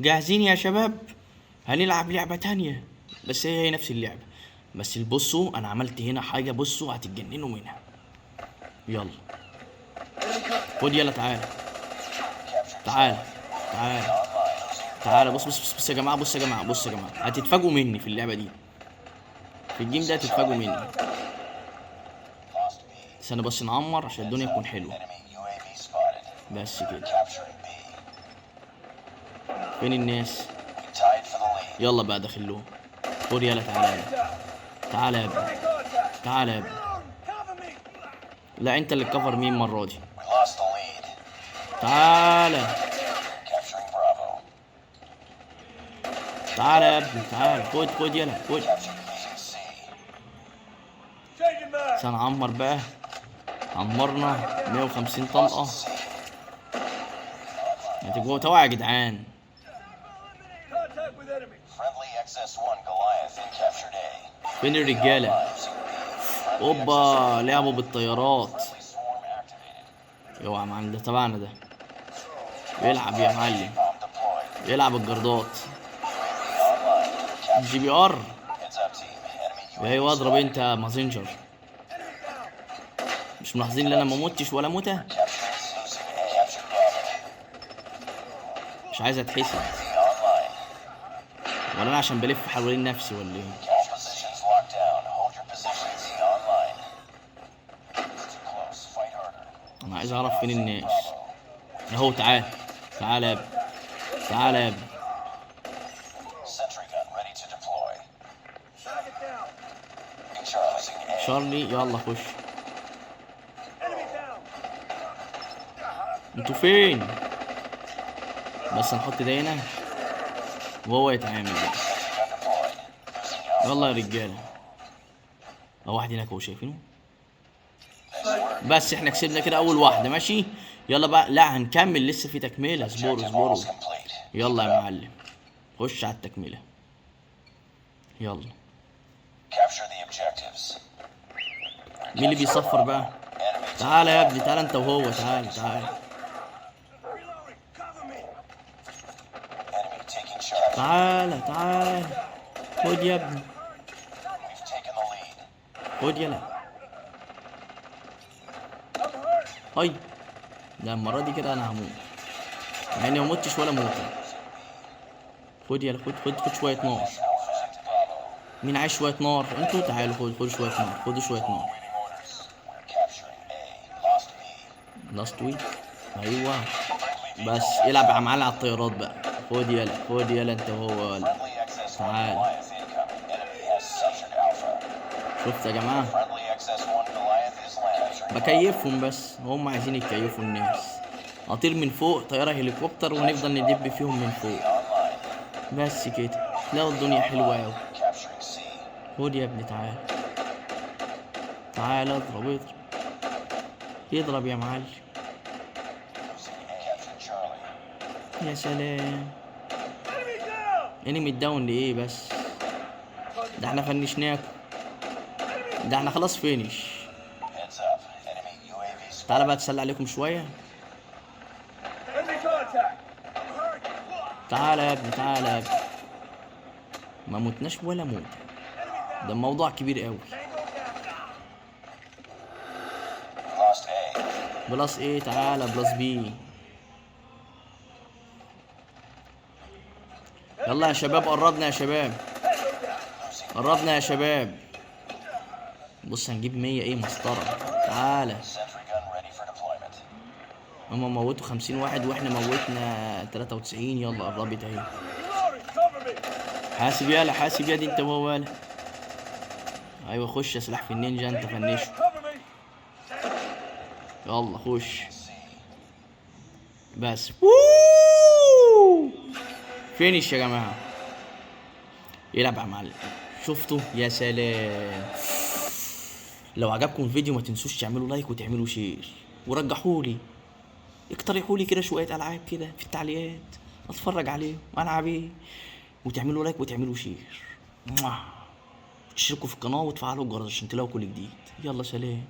جاهزين يا شباب؟ هنلعب لعبة تانية، بس هي نفس اللعبة. بس بصوا انا عملت هنا حاجة، بصوا هتتجننوا منها. يلا خد، يلا تعالى تعالى تعالى تعالى. بص يا جماعة، بص يا جماعة هتتفاجئوا مني في اللعبة دي، في الجيم ده هتتفاجئوا مني. استنى بس نعمر عشان الدنيا تكون حلوة. بس كده. فين الناس؟ يلا بقى داخلهم. خد يلا تعالى يلا. تعالى يا ابني، تعالى يا ابني. لا انت اللي كفر مين المرة دي؟ تعالى تعالى يا ابني، تعالى. خد يلا خد. سنعمر بقى. عمرنا 150 طلقة. هتبقوا توعى يا جدعان. فين الرجالة؟ اوبا لعبوا بالطيارات. اوعى يا معلم، ده تبعنا ده. يلعب يا معلم، يلعب الجردات. جي بي ار. ايوه اضرب انت يا مازنجر. مش ملاحظين ان انا ما متش ولا موته؟ مش عايز اتحسد، ولا انا عشان بلف حوالين نفسي ولا ايه؟ انا عايز اعرف فين الناس. اهو تعال، تعالى يا ابني، تعالى يا ابني. شارلي يلا خش. انتوا فين؟ بس نحط ده هنا وهو يتعامل بقى. يلا يا رجاله. اهو واحد هناك، هو شايفينه. بس احنا كسبنا كده اول واحده، ماشي. يلا بقى، لا هنكمل لسه في تكمله. اصبروا. يلا يا معلم، خش على التكمله. يلا. مين اللي بيصفر بقى؟ تعالى يا ابني، تعالى انت وهو، تعالى. تعالى. خد يا ابني، خد يلا. هاي. ده المرة دي كده انا هموت، مع اني مموتش ولا موتة. خد يلا، خد شوية نار. مين عايز شوية نار؟ انتوا تعالوا، خد شوية نار، خدوا شوية نار. لاست ويك. ايوه. بس العب يا معلم على الطيارات بقى. خد يلا انت وهو يلا. تعال. شفت يا جماعة؟ بكيفهم، بس هم عايزين يكيفوا الناس. اطير من فوق طيارة هليكوبتر ونفضل ندب فيهم من فوق. بس كده تلاقوا الدنيا حلوة اوي. خد يا ابني، تعال اضرب. يضرب يا معلم. يا سلام. انمي داون لايه بس؟ ده احنا فنشناكم، ده احنا خلاص فينش. تعالى بقى اتسلى عليكم شويه. تعالى يا ابني. ما متناش ولا موت، ده الموضوع كبير قوي. بلس ايه؟ تعالى بلس بي. يلا يا شباب، قربنا يا شباب. بص هنجيب 100 ايه مسطره. تعالى. هما موتوا 50 واحد واحنا موتنا 93. يلا قربت اهي. حاسب يا دي انت وهو. ايوه خش يا سلاح في النينجا، انت فنشه. يلا خش. بس فينيش يا جماعه. يلعب يا معلم. شفتوا؟ يا سلام. لو عجبكم الفيديو ما تنسوش تعملوا لايك وتعملوا شير، ورجحولي، اقترحولي كده شويه العاب كده في التعليقات اتفرج عليهم العب ايه. وتعملوا لايك وتعملوا شير، تشتركوا في القناه وتفعلوا الجرس عشان تلاقوا كل جديد. يلا سلام.